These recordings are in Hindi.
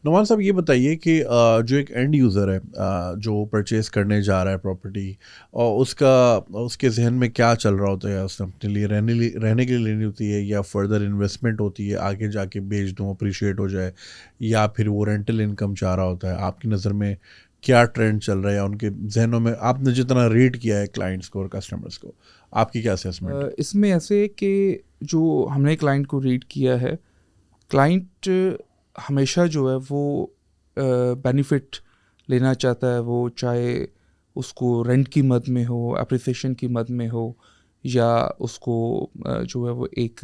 नुमान साहब ये बताइए कि जो एक एंड यूज़र है जो परचेज़ करने जा रहा है प्रॉपर्टी, और उसके जहन में क्या चल रहा होता है, उसने अपने लिए रहने के लिए लेनी होती है या फर्दर इन्वेस्टमेंट होती है, आगे जाके बेच दूँ अप्रिशिएट हो जाए, या फिर वो रेंटल इनकम चाह रहा होता है। आपकी नज़र में क्या ट्रेंड चल रहा है, या उनके जहनों में आपने जितना रीड किया है क्लाइंट्स को और कस्टमर्स को, आपकी क्या असेसमेंट है? इसमें ऐसे है कि जो हमने क्लाइंट को रीड किया है, क्लाइंट हमेशा जो है वो बेनिफिट लेना चाहता है। वो चाहे उसको रेंट की मद में हो, एप्रिसिएशन की मद में हो, या उसको जो है वो एक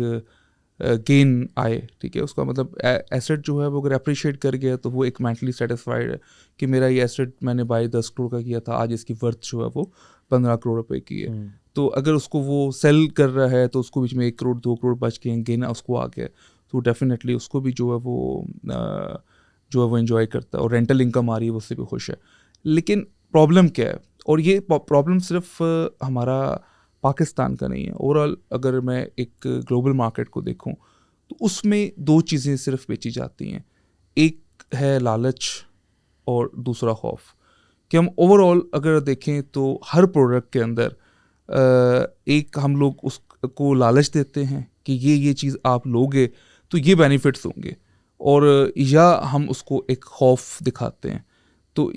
गेन आए। ठीक है, उसका मतलब एसेट जो है वो अगर अप्रिशिएट कर गया तो वो एक मेंटली सेटिस्फाइड है कि मेरा ये एसेट मैंने बाई 10 करोड़ का किया था, आज इसकी वर्थ जो है वो 15 करोड़ रुपए की है। तो अगर उसको वो सेल कर रहा है तो उसको बीच में 1 करोड़ 2 करोड़ बच के गेन उसको आ गया, तो डेफिनेटली उसको भी जो है वो जो है वो इन्जॉय करता है, और रेंटल इनकम आ रही है वो उससे भी खुश है। लेकिन प्रॉब्लम क्या है, और ये प्रॉब्लम सिर्फ हमारा पाकिस्तान का नहीं है, ओवरऑल अगर मैं एक ग्लोबल मार्केट को देखूं तो उसमें दो चीज़ें सिर्फ बेची जाती हैं। एक है लालच, और दूसरा खौफ। कि हम ओवरऑल अगर देखें तो हर प्रोडक्ट के अंदर एक हम लोग उसको लालच देते हैं कि ये चीज़ आप लोगे तो ये बेनिफिट्स होंगे, और या हम उसको एक खौफ दिखाते हैं। तो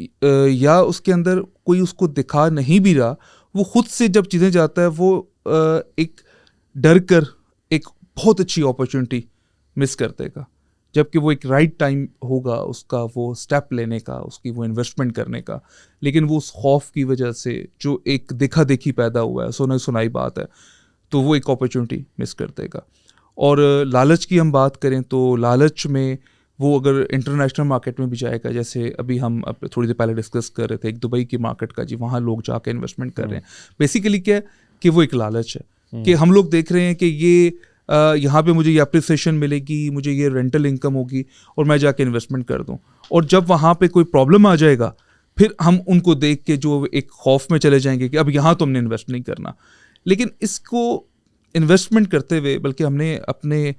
या उसके अंदर कोई उसको दिखा नहीं भी रहा, वो खुद से जब चीज़ें जाता है वो एक डर कर एक बहुत अच्छी अपॉर्चुनिटी मिस कर देगा, जबकि वो एक राइट टाइम होगा उसका वो स्टेप लेने का, उसकी वो इन्वेस्टमेंट करने का। लेकिन वो उस खौफ की वजह से जो एक देखा देखी पैदा हुआ है, सुनाई सुनाई बात है, तो वो एक अपॉर्चुनिटी मिस कर देगा। और लालच की हम बात करें तो लालच में वो अगर इंटरनेशनल मार्केट में भी जाएगा, जैसे अभी हम थोड़ी देर पहले डिस्कस कर रहे थे एक दुबई की मार्केट का, जी वहाँ लोग जाके इन्वेस्टमेंट कर रहे हैं। बेसिकली क्या है कि वो एक लालच है कि हम लोग देख रहे हैं कि ये यहाँ पे मुझे ये अप्रिसिएशन मिलेगी, मुझे ये रेंटल इनकम होगी, और मैं जाके इन्वेस्टमेंट कर दूँ। और जब वहाँ पे कोई प्रॉब्लम आ जाएगा, फिर हम उनको देख के जो एक खौफ में चले जाएंगे कि अब यहाँ तो हमने इन्वेस्ट नहीं करना। लेकिन इसको इन्वेस्टमेंट करते हुए बल्कि हमने अपने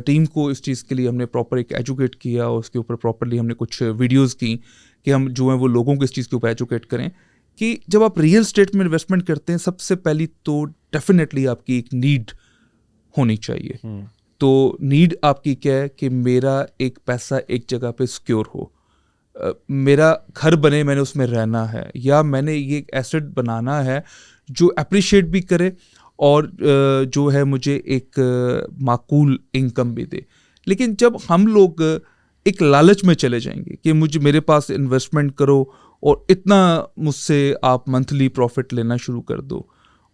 टीम को इस चीज़ के लिए हमने प्रॉपर एक एजुकेट किया, और उसके ऊपर प्रॉपरली हमने कुछ वीडियोस की कि हम जो है वो लोगों को इस चीज़ के ऊपर एजुकेट करें कि जब आप रियल स्टेट में इन्वेस्टमेंट करते हैं, सबसे पहली तो डेफिनेटली आपकी एक नीड होनी चाहिए। तो नीड आपकी क्या है कि मेरा एक पैसा एक जगह पे सिक्योर हो, मेरा घर बने, मैंने उसमें रहना है, या मैंने ये एक एसेट बनाना है जो अप्रिशिएट भी करे और जो है मुझे एक माकूल इनकम भी दे। लेकिन जब हम लोग एक लालच में चले जाएंगे कि मुझे मेरे पास इन्वेस्टमेंट करो और इतना मुझसे आप मंथली प्रॉफिट लेना शुरू कर दो,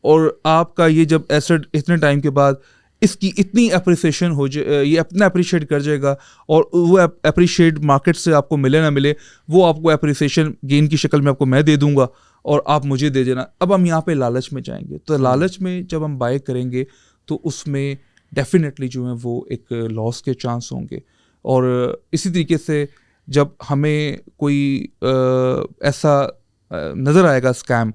और आपका ये जब एसेट इतने टाइम के बाद इसकी इतनी अप्रिसिएशन हो जाए, ये अपना अप्रिशिएट कर जाएगा, और वो अप्रिशिएट मार्केट से आपको मिले ना मिले, वो आपको अप्रिसिएशन गेन की शक्ल में आपको मैं दे दूंगा और आप मुझे दे देना। अब हम यहाँ पे लालच में जाएंगे, तो लालच में जब हम बाय करेंगे तो उसमें डेफिनेटली जो है वो एक लॉस के चांस होंगे। और इसी तरीके से जब हमें कोई ऐसा नज़र आएगा स्कैम,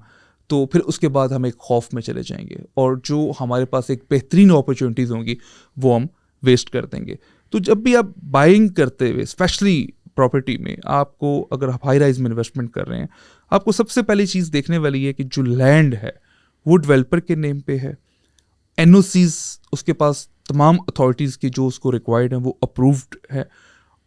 तो फिर उसके बाद हम एक खौफ में चले जाएंगे, और जो हमारे पास एक बेहतरीन अपॉर्चुनिटीज़ होंगी वो हम वेस्ट कर देंगे। तो जब भी आप बाइंग करते हुए, स्पेशली प्रॉपर्टी में, आपको अगर आप हाई राइज में इन्वेस्टमेंट कर रहे हैं, आपको सबसे पहली चीज़ देखने वाली है कि जो लैंड है वो डेवलपर के नेम पे है, एनओसीज उसके पास तमाम अथॉरिटीज़ की जो उसको रिक्वायर्ड है वो अप्रूव्ड है,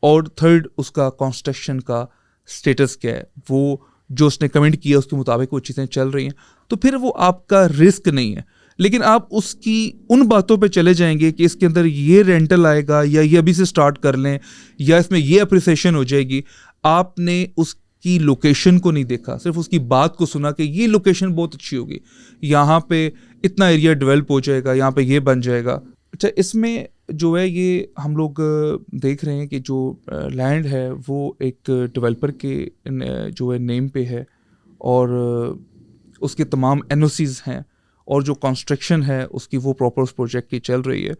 और थर्ड उसका कंस्ट्रक्शन का स्टेटस क्या है, वो जो उसने कमेंट किया उसके मुताबिक वो चीज़ें चल रही हैं, तो फिर वो आपका रिस्क नहीं है। लेकिन आप उसकी उन बातों पे चले जाएंगे कि इसके अंदर ये रेंटल आएगा, या ये अभी से स्टार्ट कर लें, या इसमें ये अप्रिसिएशन हो जाएगी। आपने उसकी लोकेशन को नहीं देखा, सिर्फ उसकी बात को सुना कि ये लोकेशन बहुत अच्छी होगी, यहाँ पे इतना एरिया डेवलप हो जाएगा, यहाँ पे ये बन जाएगा। अच्छा, इसमें जो है ये हम लोग देख रहे हैं कि जो लैंड है वो एक डेवलपर के जो है नेम पे है, और उसके तमाम एनओसीज हैं, और जो कंस्ट्रक्शन है उसकी वो प्रॉपर उस प्रोजेक्ट की चल रही है,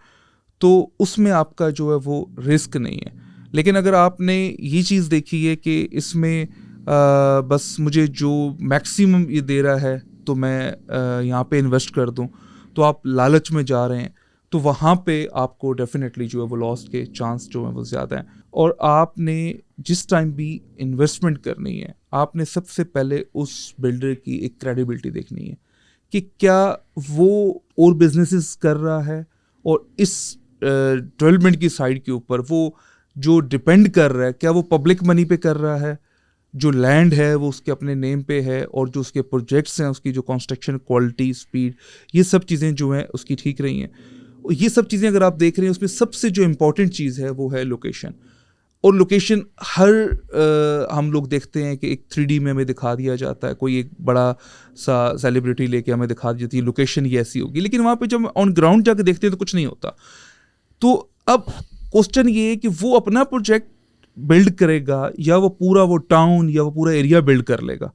तो उसमें आपका जो है वो रिस्क नहीं है। लेकिन अगर आपने ये चीज़ देखी है कि इसमें बस मुझे जो मैक्सिमम ये दे रहा है तो मैं यहाँ पे इन्वेस्ट कर दूँ, तो आप लालच में जा रहे हैं, तो वहाँ पे आपको डेफिनेटली जो है वो लॉस के चांस जो है वो ज़्यादा हैं। और आपने जिस टाइम भी इन्वेस्टमेंट करनी है, आपने सबसे पहले उस बिल्डर की एक क्रेडिबिलिटी देखनी है कि क्या वो और बिजनेसेस कर रहा है, और इस डेवलपमेंट की साइड के ऊपर वो जो डिपेंड कर रहा है क्या वो पब्लिक मनी पे कर रहा है, जो लैंड है वो उसके अपने नेम पे है, और जो उसके प्रोजेक्ट्स हैं उसकी जो कंस्ट्रक्शन क्वालिटी, स्पीड, ये सब चीज़ें जो हैं उसकी ठीक रही हैं। ये सब चीज़ें अगर आप देख रहे हैं, उसमें सबसे जो इम्पोर्टेंट चीज़ है वो है लोकेशन। और लोकेशन हर हम लोग देखते हैं कि एक 3D में हमें दिखा दिया जाता है, कोई एक बड़ा सा सेलिब्रिटी लेके हमें दिखा दी जाती है लोकेशन ये ऐसी होगी, लेकिन वहाँ पे जब ऑन ग्राउंड जाके देखते हैं तो कुछ नहीं होता। तो अब क्वेश्चन ये है कि वो अपना प्रोजेक्ट बिल्ड करेगा या वो पूरा वो टाउन या वो पूरा एरिया बिल्ड कर लेगा।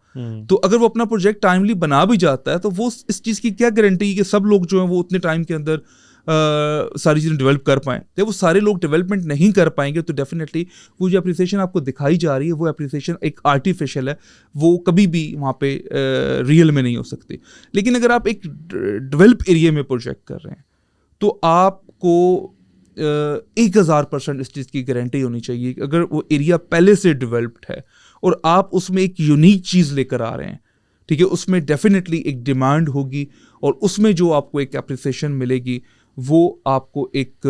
तो अगर वो अपना प्रोजेक्ट टाइमली बना भी जाता है तो वो इस चीज़ की क्या गारंटी है कि सब लोग जो हैं वो उतने टाइम के अंदर सारी चीज़ें डेवलप कर पाएँ। जब वो सारे लोग डेवलपमेंट नहीं कर पाएंगे तो डेफिनेटली वो जो अप्रिसिएशन आपको दिखाई जा रही है वो अप्रिसिएशन एक आर्टिफिशियल है, वो कभी भी वहाँ पे रियल में नहीं हो सकती। लेकिन अगर आप एक डेवलप एरिया में प्रोजेक्ट कर रहे हैं तो आपको 1000% इस चीज़ की गारंटी होनी चाहिए कि अगर वो एरिया पहले से डेवलप्ड है और आप उसमें एक यूनिक चीज़ लेकर आ रहे हैं, ठीक है, उसमें डेफिनेटली एक डिमांड होगी और उसमें जो आपको एक एप्रिसिएशन मिलेगी वो आपको एक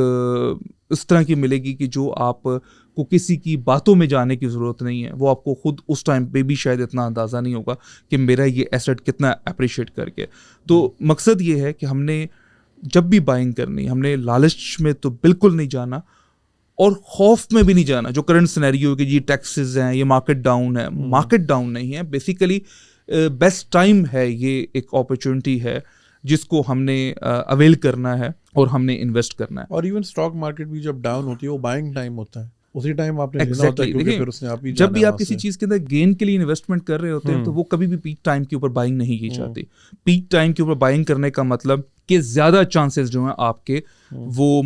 इस तरह की मिलेगी कि जो आपको किसी की बातों में जाने की ज़रूरत नहीं है, वो आपको खुद उस टाइम पे भी शायद इतना अंदाज़ा नहीं होगा कि मेरा ये एसेट कितना अप्रिशिएट करके। तो मकसद ये है कि हमने जब भी बाइंग करनी, हमने लालच में तो बिल्कुल नहीं जाना और खौफ में भी नहीं जाना। जो करंट सिनेरियो कि ये टैक्सेस हैं, ये मार्केट डाउन है, मार्केट डाउन नहीं है, बेसिकली बेस्ट टाइम है, ये एक अपॉर्चुनिटी है जिसको हमने अवेल करना है और हमने इन्वेस्ट करना है। और इवन स्टॉक मार्केट भी जब डाउन होती है वो बाइंग टाइम होता है, उसी टाइम आपने लेना होता है, Exactly. क्योंकि फिर उसने आप ही जब भी आप किसी चीज़ के अंदर गेन के लिए इन्वेस्टमेंट कर रहे होते हैं तो वो कभी भी पीक टाइम के ऊपर बाइंग नहीं की जाती। पीक टाइम के ऊपर बाइंग करने का मतलब कि ज़्यादा चांसेस जो हैं आपके वो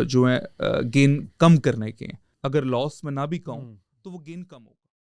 जो है गेन कम करने के हैं। अगर लॉस में ना भी कहूँ तो वो गेन कम हो।